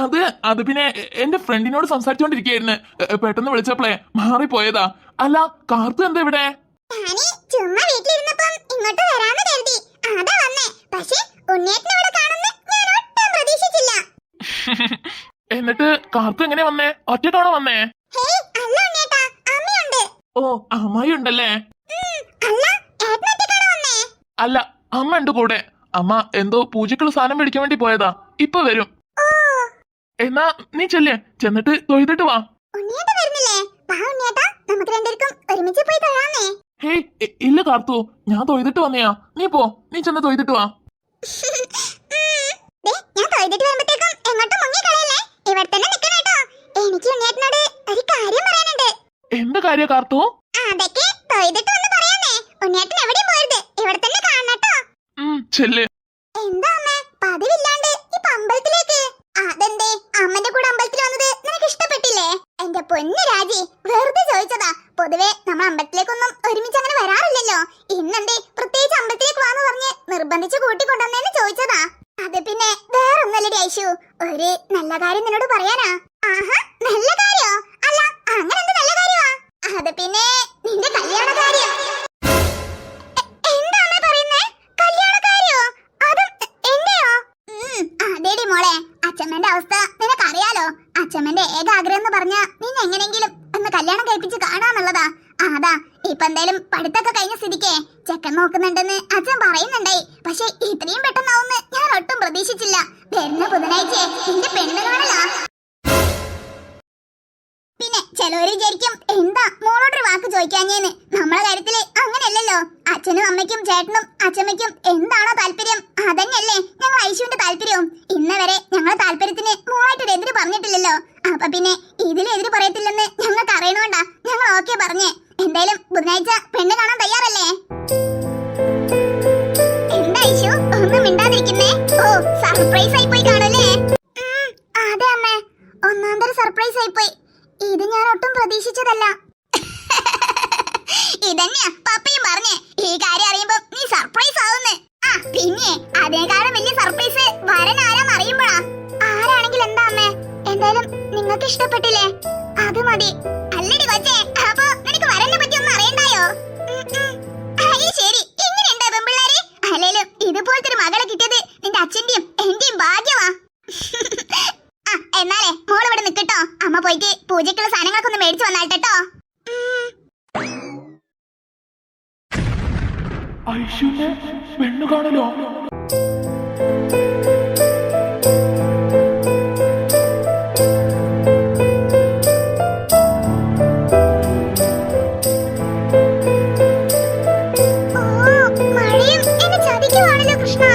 അത് അത് പിന്നെ എന്റെ ഫ്രണ്ടിനോട് സംസാരിച്ചോണ്ടിരിക്കുകയായിരുന്നു. പെട്ടെന്ന് വിളിച്ചപ്പോളേ മാറിപ്പോയതാ. അല്ല, കാർത്തു എന്താ ഇവിടെ? ചുമ്മാ വീട്ടിലിരുന്നപ്പം ഇങ്ങോട്ട് വരാന്ന് കരുതി. അതാ വന്നേ. പക്ഷേ ഉണ്ണിയേട്ടനെ ഇവിടെ കാണുന്ന ഞാൻ ഒട്ടും പ്രതീക്ഷിച്ചില്ല. എന്നിട്ട് കാർത്തു എങ്ങനെ വന്നേ? ഒറ്റക്കാണോ വന്നേ? ഹേയ് അല്ല ഉണ്ണിയേട്ടാ, അമ്മയുണ്ട്. ഓ, അമ്മായി ഉണ്ടല്ലേ? അല്ല, ഏട്ടൻ ഒറ്റക്കാണോ വന്നേ? അല്ല, അമ്മ ഉണ്ട് കൂടെ. അമ്മ എന്തോ പൂജക്കുള്ള സാധനം മേടിക്കാൻ വേണ്ടി പോയതാ. ഇപ്പൊ വരും. എന്നാ നീ ചെന്നിട്ട് തൊഴുതിട്ട് വാ. ഉണ്ണിയേട്ടൻ വരുന്നില്ലേ? വാ ഉണ്ണിയേട്ടാ, നമുക്ക് രണ്ടുപേർക്കും ഒരുമിച്ച് പോയി തൊഴാന്നേ. ഹേയ് ഇല്ല കാർത്തു, ഞാൻ തൊഴുതിട്ട് വന്നയാ. നീ ചെന്ന് തൊഴുതിട്ട് വാ. ഞാൻ തൊഴുതിട്ട് വരുമ്പത്തേക്കും എങ്ങോട്ടും മുങ്ങി കളയല്ലേ. ഇവിടെ തന്നെ നിക്കണം കേട്ടോ. എനിക്ക് ഉണ്ണിയേട്ടനോട് ഒരു കാര്യം പറയാനുണ്ട്. എന്ത് കാര്യം കാർത്തു? അതൊക്കെ തൊഴുതിട്ട് വന്ന് പറയാന്നേ. ഉണ്ണിയേട്ടൻ എവിടെയും പോരുത്, ഇവിടെ തന്നെ കാണട്ടോ. ചെല്ല്. എന്താ അമ്മേ പതിവില്ലാണ്ട് ഇപ്പൊ അമ്പലത്തിലേക്ക്? അതെന്തേ അമ്മന്റെ കൂടെ അമ്പലത്തിൽ വന്നത് നിനക്ക് ഇഷ്ടപ്പെട്ടില്ലേ? എന്റെ പൊന്നു രാജി, വെറുതെ ചോദിച്ചതാ. പൊതുവെ നമ്മൾ അമ്പലത്തിലേക്കൊന്നും ഒരുമിച്ച് അങ്ങനെ വരാറില്ലല്ലോ. ഇന്നെന്തേ പ്രത്യേകിച്ച് അമ്പലത്തിലേക്ക് വാന്ന് പറഞ്ഞ് നിർബന്ധിച്ച് കൂട്ടിക്കൊണ്ടുവന്നേന്ന് ചോദിച്ചതാ. അത് പിന്നെ വേറൊന്നല്ലടി ഐഷു, ഒരു നല്ല കാര്യം നിന്നോട് പറയാനാ. ആഹാ, നല്ല കാര്യോ? അല്ല, അങ്ങനെ എന്ത് നല്ല കാര്യമാ? അത് പിന്നെ നിന്റെ കല്യാണ കാര്യം. എന്താ അമ്മ പറയുന്നേ? കല്യാണ കാര്യോ? അതും എന്റെയോ? അതേടി മോളെ, അച്ഛമ്മന്റെ അവസ്ഥ നിനക്കറിയാലോ. അച്ഛമ്മന്റെ ഏക ആഗ്രഹം എന്ന് പറഞ്ഞാ നിന്നെ എങ്ങനെങ്കിലും ഒന്ന് കല്യാണം കഴിപ്പിച്ച് കാണാന്നുള്ളതാ. അതാ ഇപ്പൊ എന്തായാലും പഠിത്തൊക്കെ കഴിഞ്ഞ സ്ഥിതിക്ക് ചെക്കൻ നോക്കുന്നുണ്ടെന്ന് അച്ഛൻ പറയുന്നുണ്ടായി. പക്ഷെ ഇത്രയും പെട്ടെന്നാവുന്ന് ഞാൻ ഒട്ടും പ്രതീക്ഷിച്ചില്ല. വരുന്ന ബുധനാഴ്ച എന്റെ പെണ്ണ് കാണലാ. പിന്നെ ചിലവര് വിചാരിക്കും എന്താ മോളോടൊരു വാക്ക് ചോദിക്കാഞ്ഞേന്ന്. നമ്മളെ കാര്യത്തില് അങ്ങനെയല്ലല്ലോ. അച്ഛനും അമ്മയ്ക്കും ചേട്ടനും അച്ഛമ്മയ്ക്കും എന്താണോ താല്പര്യം അതന്നെയല്ലേ ഞങ്ങൾ ഐശുവിന്റെ താല്പര്യവും. ഇന്ന് വരെ ഞങ്ങളെ താല്പര്യത്തിന് മോളായിട്ടൊരു എതിര് പറഞ്ഞിട്ടില്ലല്ലോ. അപ്പൊ പിന്നെ ഇതിലും എതിര് പറയത്തില്ലെന്ന് ഞങ്ങൾക്ക് അറിയണോണ്ടാ ഞങ്ങൾ ഓക്കെ പറഞ്ഞേ. എന്തായാലും ബുധനാഴ്ച പെണ്ണ് കാണാൻ തയ്യാറല്ലേ? എന്താ ഐശു ഒന്നും മിണ്ടാതിരിക്കുന്നേ? ഓ, സർപ്രൈസ് ആയി പോയി കാണല്ലേ? അതെ അമ്മേ, ഒന്നാന്തര സർപ്രൈസ് ആയി പോയി. ഇത് ഞാൻ ഒട്ടും പ്രതീക്ഷിച്ചതല്ല. ഇതന്നെയാ പപ്പയും പറഞ്ഞേ, ഈ കാര്യം അറിയുമ്പോ നീ സർപ്രൈസ് ആവുന്നേ. ആ പിന്നെ അതിനേക്കാളും വലിയ സർപ്രൈസ് വരൻ ആരാന്ന് അറിയുമ്പോഴാ. ആരാണെങ്കിൽ എന്താ അമ്മേ, എന്തായാലും നിങ്ങൾക്ക് ഇഷ്ടപ്പെട്ടില്ലേ? അത് മതി. അല്ലടി കൊച്ചേ, അപ്പൊ നിനക്ക് വരനെ പറ്റി ഒന്നും അറിയണ്ടായോ? ശരി, എങ്ങനെയുണ്ടാ പെമ്പിള്ളാര്? അല്ലേലും ഇതുപോലത്തെ ഒരു മകളെ കിട്ടിയത് നിന്റെ അച്ഛന്റെയും എന്റെയും ഭാഗ്യമാ. എന്നാലേ മോള് ഇവിടെ നിക്കട്ടോ. അമ്മ പോയിട്ട് പൂജയ്ക്കുള്ള സാധനങ്ങളൊക്കെ ഒന്ന് മേടിച്ചു വന്നാട്ടോ. ഐശുവിനെ പെണ്ണു കാണലോ? മഴയും എന്നെ ചതിക്കുവാണല്ലോ കൃഷ്ണ.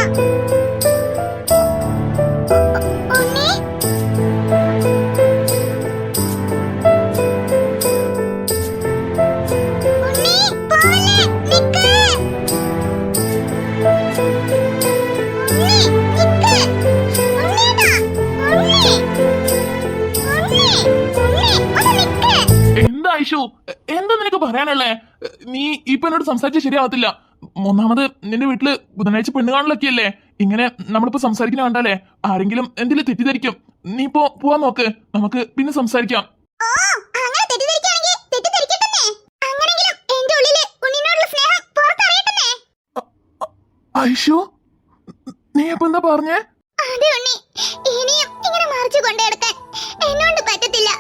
എന്താ ഐശു, എന്താ നിനക്ക് പറയാനുള്ളേ? നീ ഇപ്പൊ എന്നോട് സംസാരിച്ചാൽ ശരിയാവത്തില്ല. ഒന്നാമത് നിന്റെ വീട്ടില് ബുധനാഴ്ച പെണ്ണ് കാണലൊക്കെയല്ലേ. ഇങ്ങനെ നമ്മളിപ്പോ സംസാരിക്കുന്ന കണ്ടാലേ ആരെങ്കിലും എന്തെങ്കിലും തെറ്റിദ്ധരിക്കും. നീ ഇപ്പോ പോവാൻ നോക്ക്, നമുക്ക് പിന്നെ സംസാരിക്കാം. ഐശു, നീ ഇപ്പൊ എന്താ പറഞ്ഞേ? ഇനിയും ഇങ്ങനെ മറിച്ചു കൊണ്ടെടുക്കാൻ എന്നോട് പറ്റത്തില്ല.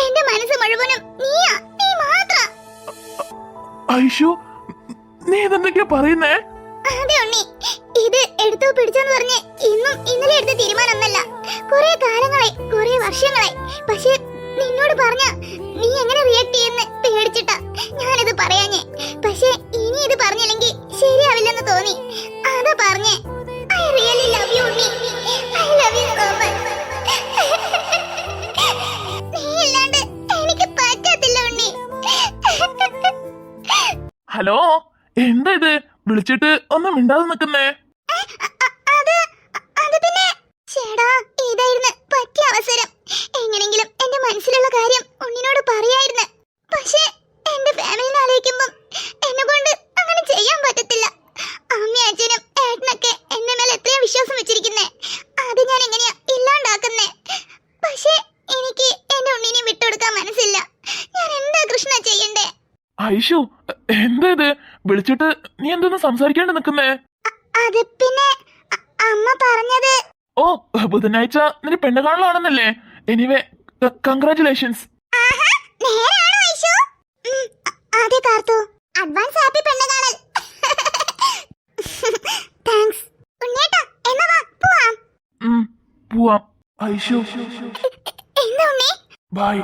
എന്റെ മനസ്സ് മുഴുവനും നീയാ, നീ മാത്രം. ഐശു, നീ ഇതെന്തൊക്കെയാ പറയുന്നേ? അതെ ഉണ്ണി, ഇത് എടുത്തോ പിടിച്ചോന്ന് പറഞ്ഞ് ഇന്നും ഇന്നലെ എടുത്ത തീരുമാനമൊന്നല്ല. കുറെ കാലങ്ങളായി, കുറെ വർഷങ്ങളായി. പക്ഷെ നിന്നോട് പറഞ്ഞ നീ എങ്ങനെ റിയാക്ട് ചെയ്യുന്ന പേടിച്ചിട്ടാ ഞാനിത് പറയാഞ്ഞേ. പക്ഷെ ഇനി ഇത് പറഞ്ഞില്ലെങ്കിൽ ശരിയാവില്ലെന്ന് തോന്നി, അതാ പറഞ്ഞേ. I really love you, Unni. I love you so much. നീ ഇല്ലാണ്ട് എനിക്ക് പറ്റത്തില്ല ഉണ്ണി. ഹലോ, എന്താ ഇത്? വിളിച്ചിട്ട് ഒന്നും മിണ്ടാതെ നിക്കുന്നേ? അത് പിന്നെ ചേടാ, ഇതായിരുന്നു പറ്റിയ അവസരം. എങ്ങനെങ്കിലും എന്റെ മനസ്സിലുള്ള കാര്യം ഉണ്ണിനോട് പറയായിരുന്നു. പക്ഷെ എന്റെ ഫാമിലിനെ ആലോചിക്കുമ്പം എന്നെ കൊണ്ട് അങ്ങനെ ചെയ്യാൻ പറ്റത്തില്ല. അമ്മയും അച്ഛനും ഏട്ടനൊക്കെ എന്റെ മേലെ എത്രയും വിശ്വാസം വെച്ചിരിക്കുന്നേ. അത് ഞാൻ എങ്ങനെയാ ഇല്ലാണ്ടാക്കുന്നേ? ഐഷു എന്താ ഇത് വിളിച്ചിട്ട് നീ എന്തൊന്നും സംസാരിക്കാണ്ട് നിക്കുന്നേ? അത് പിന്നെ അമ്മ പറഞ്ഞത്. ഓ ബുധനാഴ്ച നിന്റെ പെണ്ണ് കാണലാണെന്നല്ലേ? Anyway congratulations. നേരാണോ ഐഷു? അതെ കാർത്തു, അഡ്വാൻസ് ഹാപ്പി പെണ്ണ് കാണൽ. താങ്ക്സ് ഉണ്ണേട്ടാ. എന്നാ വാ പോവാം. പോവാം ഐഷു. എന്താ ഉണ്ണി? ബൈ.